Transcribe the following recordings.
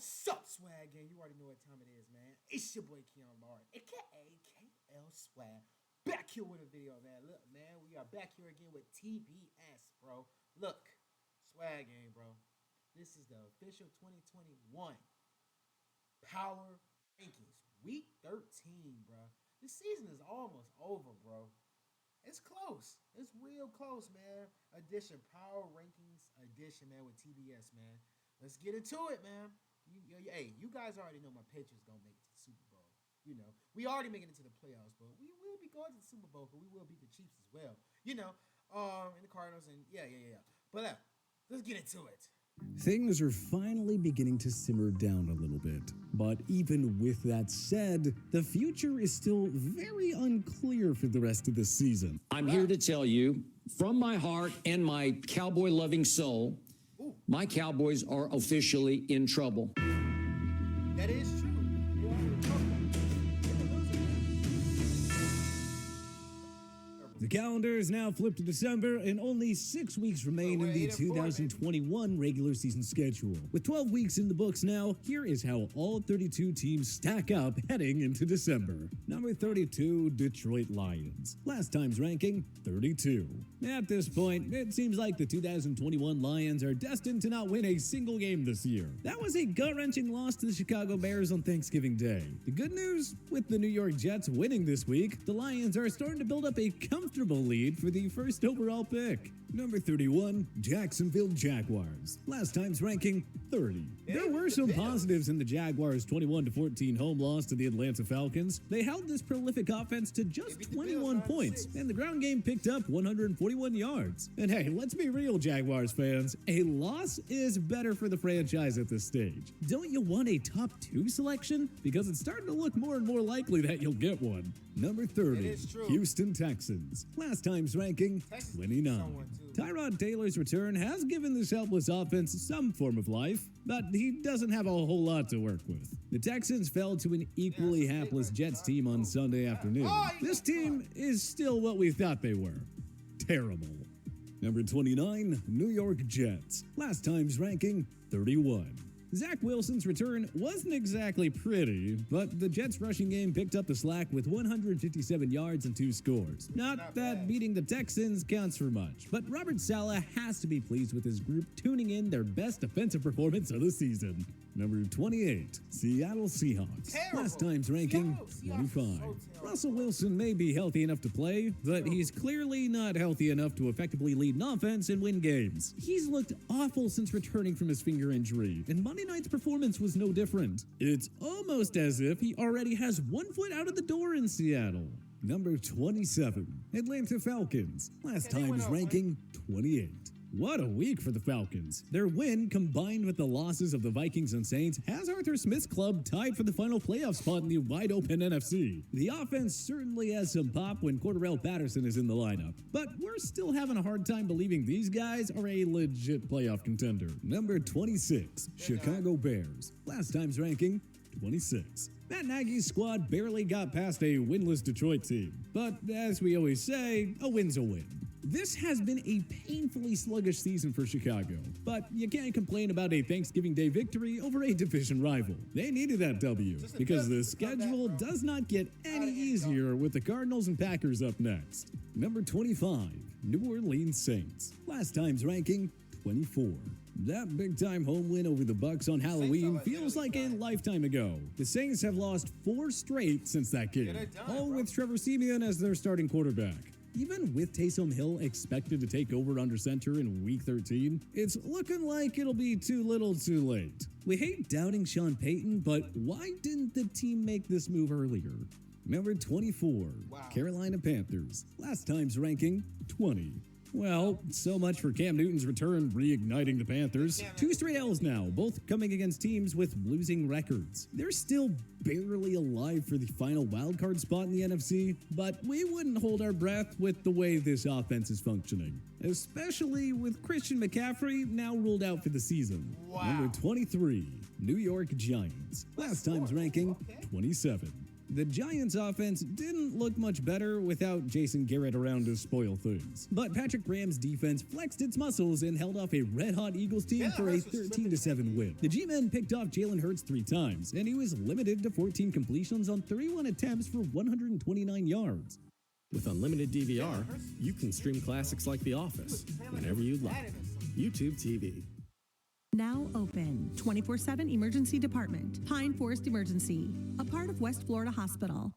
What's up, Swag Gang? You already know what time it is, man. It's your boy Keon Lard, aka KL Swag. Back here with a video, man. Look, man, we are back here again with TBS, bro. Look, Swag Gang, bro. This is the official 2021 Power Rankings, Week 13, bro. This season is almost over, bro. It's close. It's real close, man. Edition, Power Rankings edition, man, with TBS, man. Let's get into it, man. Hey, you guys already know my Patriots gonna make it to the Super Bowl. You know, we already making it to the playoffs, but we will be going to the Super Bowl, because we will beat the Chiefs as well. You know, and the Cardinals, and yeah. But let's get into it. Things are finally beginning to simmer down a little bit. But even with that said, the future is still very unclear for the rest of the season. I'm here to tell you, from my heart and my cowboy-loving soul, my Cowboys are officially in trouble. That is true. The calendar is now flipped to December, and only 6 weeks remain in the 2021 regular season schedule. With 12 weeks in the books now, here is how all 32 teams stack up heading into December. Number 32, Detroit Lions. Last time's ranking, 32. At this point, it seems like the 2021 Lions are destined to not win a single game this year. That was a gut-wrenching loss to the Chicago Bears on Thanksgiving Day. The good news, with the New York Jets winning this week, the Lions are starting to build up a comfortable lead for the first overall pick. Number 31, Jacksonville Jaguars. Last time's ranking, 30. There were some positives in the Jaguars' 21-14 home loss to the Atlanta Falcons. They held this prolific offense to just 21 points, and the ground game picked up 141 yards. And hey, let's be real, Jaguars fans, a loss is better for the franchise at this stage. Don't you want a top 2 selection? Because it's starting to look more and more likely that you'll get one. Number 30, Houston Texans. Last time's ranking, 29. Tyrod Taylor's return has given this helpless offense some form of life, but he doesn't have a whole lot to work with. The Texans fell to an equally hapless Jets team on Sunday afternoon. This team is still what we thought they were. Terrible. Number 29, New York Jets. Last time's ranking, 31. Zach Wilson's return wasn't exactly pretty, but the Jets' rushing game picked up the slack with 157 yards and 2 scores. Not that beating the Texans counts for much, but Robert Saleh has to be pleased with his group tuning in their best defensive performance of the season. Number 28, Seattle Seahawks. Last time's ranking, 25. Russell Wilson may be healthy enough to play, but he's clearly not healthy enough to effectively lead an offense and win games. He's looked awful since returning from his finger injury, and Monday night's performance was no different. It's almost as if he already has one foot out of the door in Seattle. Number 27, Atlanta Falcons. Last time's ranking, 28. What a week for the Falcons. Their win, combined with the losses of the Vikings and Saints, has Arthur Smith's club tied for the final playoff spot in the wide-open NFC. The offense certainly has some pop when Cordarrelle Patterson is in the lineup, but we're still having a hard time believing these guys are a legit playoff contender. Number 26, Chicago Bears. Last time's ranking, 26. Matt Nagy's squad barely got past a winless Detroit team, but as we always say, a win's a win. This has been a painfully sluggish season for Chicago, but you can't complain about a Thanksgiving Day victory over a division rival. They needed that W, because the schedule does not get any easier with the Cardinals and Packers up next. Number 25, New Orleans Saints. Last time's ranking, 24. That big-time home win over the Bucks on Halloween feels like a lifetime ago. The Saints have lost 4 straight since that game, all with Trevor Siemian as their starting quarterback. Even with Taysom Hill expected to take over under center in Week 13, it's looking like it'll be too little too late. We hate doubting Sean Payton, but why didn't the team make this move earlier? Number 24, Carolina Panthers. Last time's ranking, 20. Well, so much for Cam Newton's return reigniting the Panthers. 2 straight L's now, both coming against teams with losing records. They're still barely alive for the final wildcard spot in the NFC, but we wouldn't hold our breath with the way this offense is functioning, especially with Christian McCaffrey now ruled out for the season. Number 23, New York Giants. Last time's ranking, 27. The Giants' offense didn't look much better without Jason Garrett around to spoil things. But Patrick Graham's defense flexed its muscles and held off a red-hot Eagles team for a 13-7 win. The G-men picked off Jalen Hurts 3 times, and he was limited to 14 completions on 31 attempts for 129 yards. With unlimited DVR, you can stream classics like The Office whenever you'd like. YouTube TV. Now open. 24/7 Emergency Department. Pine Forest Emergency. A part of West Florida Hospital.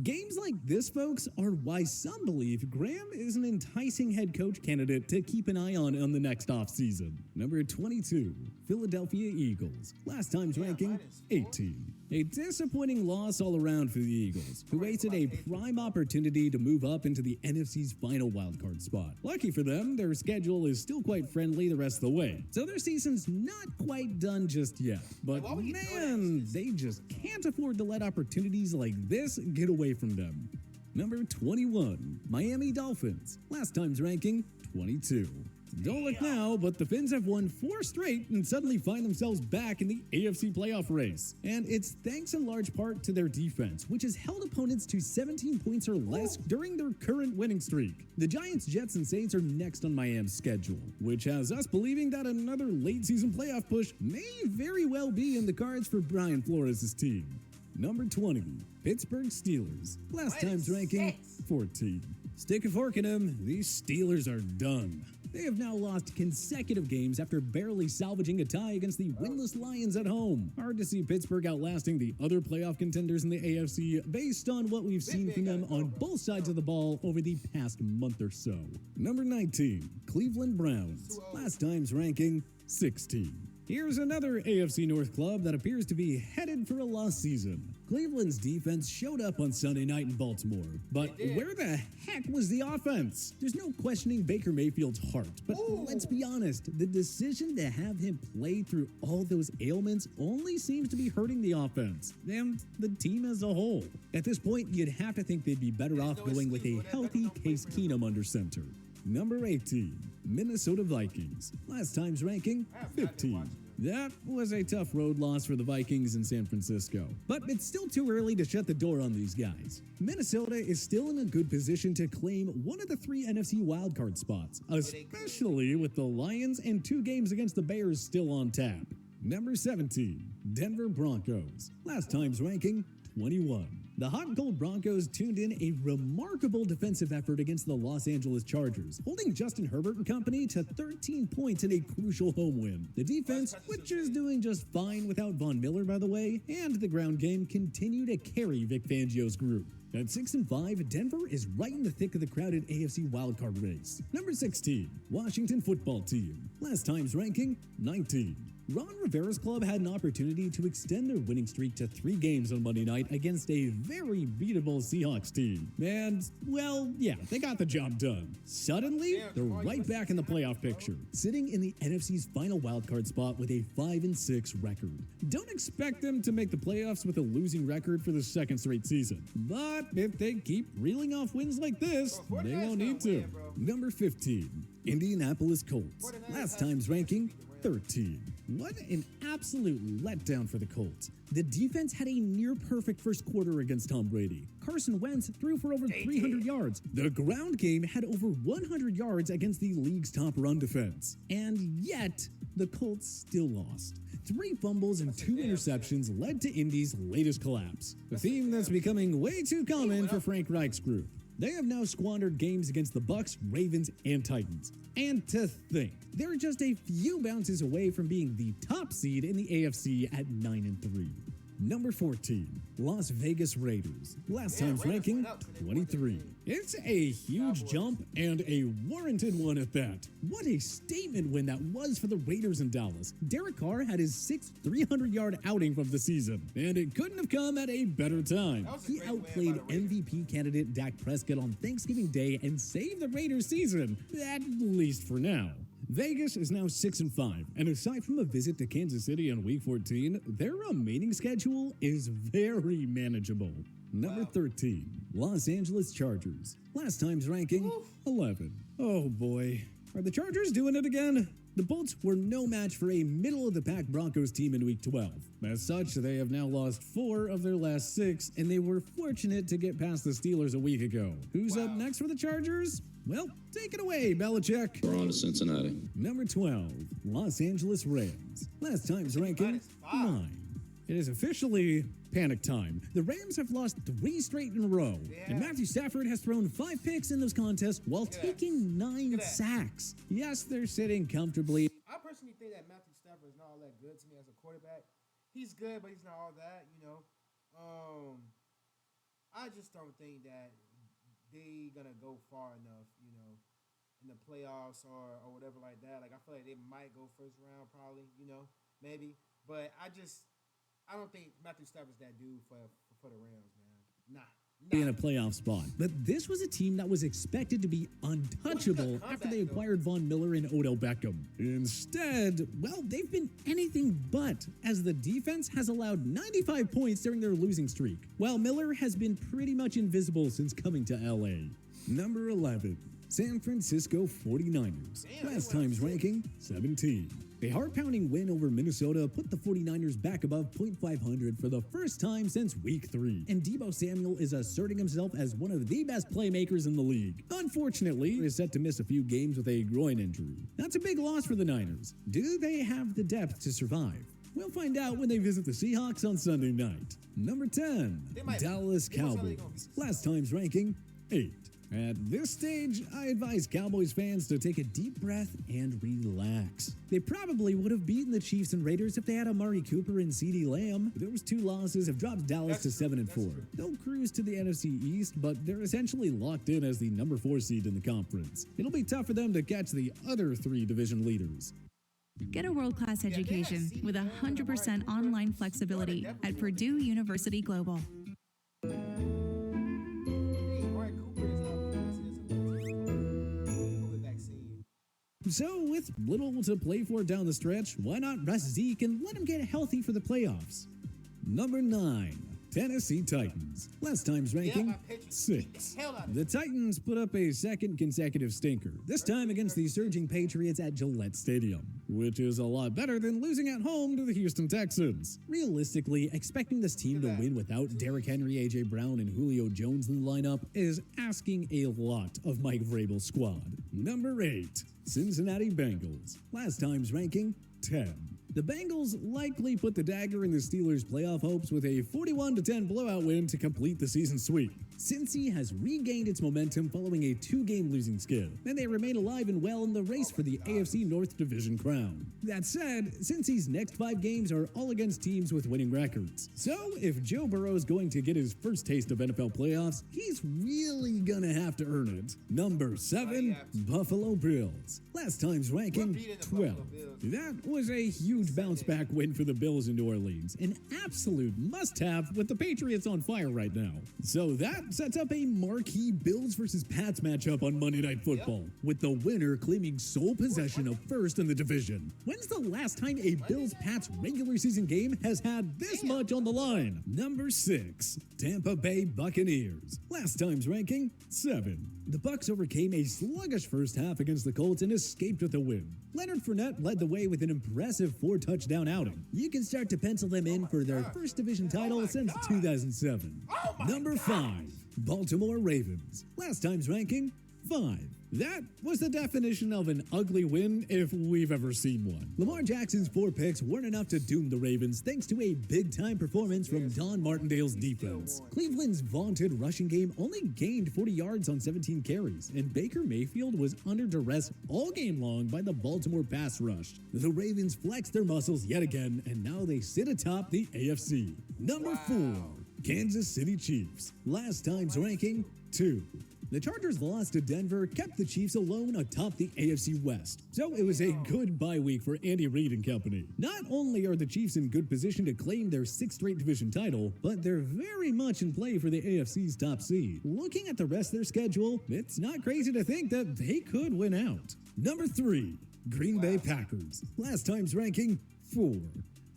Games like this, folks, are why some believe Graham is an enticing head coach candidate to keep an eye on the next offseason. Number 22, Philadelphia Eagles. Last time's ranking, 18. A disappointing loss all around for the Eagles, who wasted a prime opportunity to move up into the NFC's final wildcard spot. Lucky for them, their schedule is still quite friendly the rest of the way, so their season's not quite done just yet. But man, they just can't afford to let opportunities like this get away from them. Number 21, Miami Dolphins. Last time's ranking, 22. Don't look now, but the Fins have won 4 straight and suddenly find themselves back in the AFC playoff race. And it's thanks in large part to their defense, which has held opponents to 17 points or less during their current winning streak. The Giants, Jets, and Saints are next on Miami's schedule, which has us believing that another late-season playoff push may very well be in the cards for Brian Flores' team. Number 20, Pittsburgh Steelers. Last time's ranking, 14. Stick a fork in them, these Steelers are done. They have now lost consecutive games after barely salvaging a tie against the winless Lions at home. Hard to see Pittsburgh outlasting the other playoff contenders in the AFC based on what we've seen from them on both sides of the ball over the past month or so. Number 19, Cleveland Browns. Last time's ranking, 16. Here's another AFC North club that appears to be headed for a lost season. Cleveland's defense showed up on Sunday night in Baltimore, but where the heck was the offense? There's no questioning Baker Mayfield's heart, but let's be honest, the decision to have him play through all those ailments only seems to be hurting the offense and the team as a whole. At this point, you'd have to think they'd be better off going with a healthy Case Keenum under center. Number 18, Minnesota Vikings. Last time's ranking, 15. That was a tough road loss for the Vikings in San Francisco, but it's still too early to shut the door on these guys. Minnesota is still in a good position to claim one of the 3 NFC wildcard spots, especially with the Lions and 2 games against the Bears still on tap. Number 17, Denver Broncos. Last time's ranking, 21. The hot and cold Broncos tuned in a remarkable defensive effort against the Los Angeles Chargers, holding Justin Herbert and company to 13 points in a crucial home win. The defense, which is doing just fine without Von Miller, by the way, and the ground game continue to carry Vic Fangio's group. At 6-5, Denver is right in the thick of the crowded AFC wildcard race. Number 16, Washington Football Team. Last time's ranking, 19. Ron Rivera's club had an opportunity to extend their winning streak to 3 games on Monday night against a very beatable Seahawks team. And, well, yeah, they got the job done. Suddenly, they're right back in the playoff picture, sitting in the NFC's final wildcard spot with a 5-6 record. Don't expect them to make the playoffs with a losing record for the 2nd straight season. But if they keep reeling off wins like this, they won't need to. Number 15, Indianapolis Colts. Last time's ranking, 13. What an absolute letdown for the Colts. The defense had a near-perfect first quarter against Tom Brady. Carson Wentz threw for over 300 yards. The ground game had over 100 yards against the league's top run defense. And yet, the Colts still lost. 3 fumbles and 2 interceptions led to Indy's latest collapse. A theme that's becoming way too common for Frank Reich's group. They have now squandered games against the Bucs, Ravens, and Titans. And to think, they're just a few bounces away from being the top seed in the AFC at 9-3. Number 14, Las Vegas Raiders. Last time's ranking, 23. It's a huge jump and a warranted one at that. What a statement win that was for the Raiders in Dallas. Derek Carr had his 6th 300-yard outing of the season, and it couldn't have come at a better time. He outplayed MVP candidate Dak Prescott on Thanksgiving Day and saved the Raiders' season, at least for now. Vegas is now 6-5, and aside from a visit to Kansas City in Week 14, their remaining schedule is very manageable. Number 13, Los Angeles Chargers. Last time's ranking, 11. Oh boy, are the Chargers doing it again? The Bolts were no match for a middle-of-the-pack Broncos team in Week 12. As such, they have now lost 4 of their last 6, and they were fortunate to get past the Steelers a week ago. Who's up next for the Chargers? Well, take it away, Belichick. We're on to Cincinnati. Number 12, Los Angeles Rams. Last time's ranking, 9. It is officially panic time. The Rams have lost 3 straight in a row, and Matthew Stafford has thrown 5 picks in those contests while taking 9 sacks. Yes, they're sitting comfortably. I personally think that Matthew Stafford is not all that good to me as a quarterback. He's good, but he's not all that, you know. I just don't think that they gonna go far enough, you know, in the playoffs or whatever like that. Like, I feel like they might go first round, probably, you know, maybe. But I don't think Matthew Stafford's that dude for the Rams, man. Nah. In a playoff spot. But this was a team that was expected to be untouchable after they acquired Von Miller and Odell Beckham. Instead, well, they've been anything but, as the defense has allowed 95 points during their losing streak, while Miller has been pretty much invisible since coming to LA. Number 11, San Francisco 49ers. Last time's ranking, 17. A heart-pounding win over Minnesota put the 49ers back above .500 for the first time since Week 3. And Deebo Samuel is asserting himself as one of the best playmakers in the league. Unfortunately, he is set to miss a few games with a groin injury. That's a big loss for the Niners. Do they have the depth to survive? We'll find out when they visit the Seahawks on Sunday night. Number 10, Dallas Cowboys. Last time's ranking, 8. At this stage, I advise Cowboys fans to take a deep breath and relax. They probably would have beaten the Chiefs and Raiders if they had Amari Cooper and CeeDee Lamb. Those 2 losses have dropped Dallas to 7-4. They'll cruise to the NFC East, but they're essentially locked in as the number 4 seed in the conference. It'll be tough for them to catch the other 3 division leaders. Get a world-class education with 100% online flexibility at Purdue University Global. So, with little to play for down the stretch, why not rest Zeke and let him get healthy for the playoffs? Number 9, Tennessee Titans. Last time's ranking, 6. The Titans put up a second consecutive stinker, this time against the surging Patriots at Gillette Stadium, which is a lot better than losing at home to the Houston Texans. Realistically, expecting this team to win without Derrick Henry, A.J. Brown, and Julio Jones in the lineup is asking a lot of Mike Vrabel's squad. Number 8, Cincinnati Bengals. Last time's ranking, 10. The Bengals likely put the dagger in the Steelers' playoff hopes with a 41-10 blowout win to complete the season sweep. Cincy has regained its momentum following a 2-game losing skid, and they remain alive and well in the race for the AFC North Division crown. That said, Cincy's next 5 games are all against teams with winning records. So, if Joe Burrow is going to get his first taste of NFL playoffs, he's really gonna have to earn it. Number 7, Buffalo Bills. Last time's ranking, 12. That was a huge bounce-back win for the Bills in New Orleans. An absolute must-have with the Patriots on fire right now. So that sets up a marquee Bills versus Pats matchup on Monday Night Football, with the winner claiming sole possession of first in the division. When's the last time a Bills-Pats regular season game has had this much on the line? Number 6, Tampa Bay Buccaneers. Last time's ranking, 7. The Bucs overcame a sluggish first half against the Colts and escaped with a win. Leonard Fournette led the way with an impressive 4-touchdown outing. You can start to pencil them in for their first division title since 2007. Number 5, Baltimore Ravens. Last time's ranking, 5. That was the definition of an ugly win if we've ever seen one. Lamar Jackson's 4 picks weren't enough to doom the Ravens thanks to a big-time performance from Don Martindale's defense. Cleveland's vaunted rushing game only gained 40 yards on 17 carries, and Baker Mayfield was under duress all game long by the Baltimore pass rush. The Ravens flexed their muscles yet again, and now they sit atop the AFC. Number 4, Kansas City Chiefs. Last time's ranking, 2. The Chargers' loss to Denver kept the Chiefs alone atop the AFC West, so it was a good bye week for Andy Reid and company. Not only are the Chiefs in good position to claim their 6th straight division title, but they're very much in play for the AFC's top seed. Looking at the rest of their schedule, it's not crazy to think that they could win out. Number 3, Green Bay Packers. Last time's ranking, 4.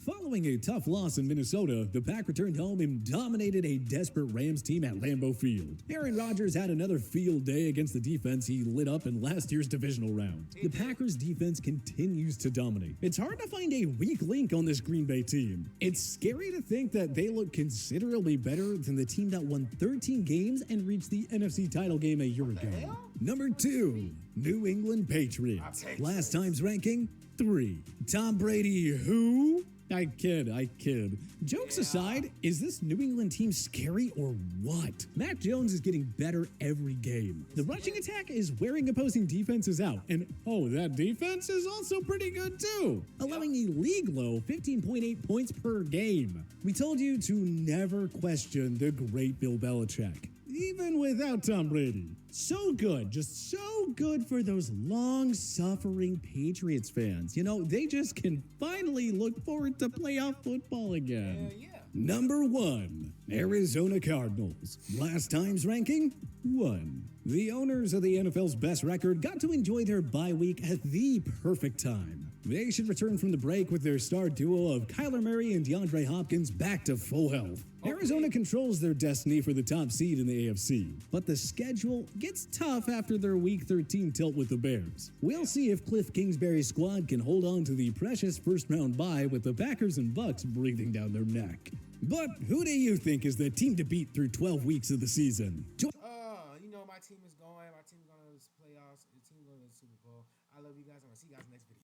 Following a tough loss in Minnesota, the Pack returned home and dominated a desperate Rams team at Lambeau Field. Aaron Rodgers had another field day against the defense he lit up in last year's divisional round. The Packers' defense continues to dominate. It's hard to find a weak link on this Green Bay team. It's scary to think that they look considerably better than the team that won 13 games and reached the NFC title game a year ago. Number 2, New England Patriots. Last time's ranking, 3. Tom Brady, who? I kid. Jokes aside, is this New England team scary or what? Mac Jones is getting better every game. The rushing attack is wearing opposing defenses out, and oh, that defense is also pretty good too, allowing a league low 15.8 points per game. We told you to never question the great Bill Belichick, even without Tom Brady. So good, just so good for those long-suffering Patriots fans. You know, they just can finally look forward to playoff football again. Number 1, Arizona Cardinals. Last time's ranking, 1. The owners of the NFL's best record got to enjoy their bye week at the perfect time. They should return from the break with their star duo of Kyler Murray and DeAndre Hopkins back to full health. Arizona controls their destiny for the top seed in the AFC, but the schedule gets tough after their Week 13 tilt with the Bears. We'll see if Cliff Kingsbury's squad can hold on to the precious first-round bye with the Packers and Bucks breathing down their neck. But who do you think is the team to beat through 12 weeks of the season? You know my team is going. My team's going to the playoffs. The team's going to the Super Bowl. I love you guys. I'm going to see you guys next video.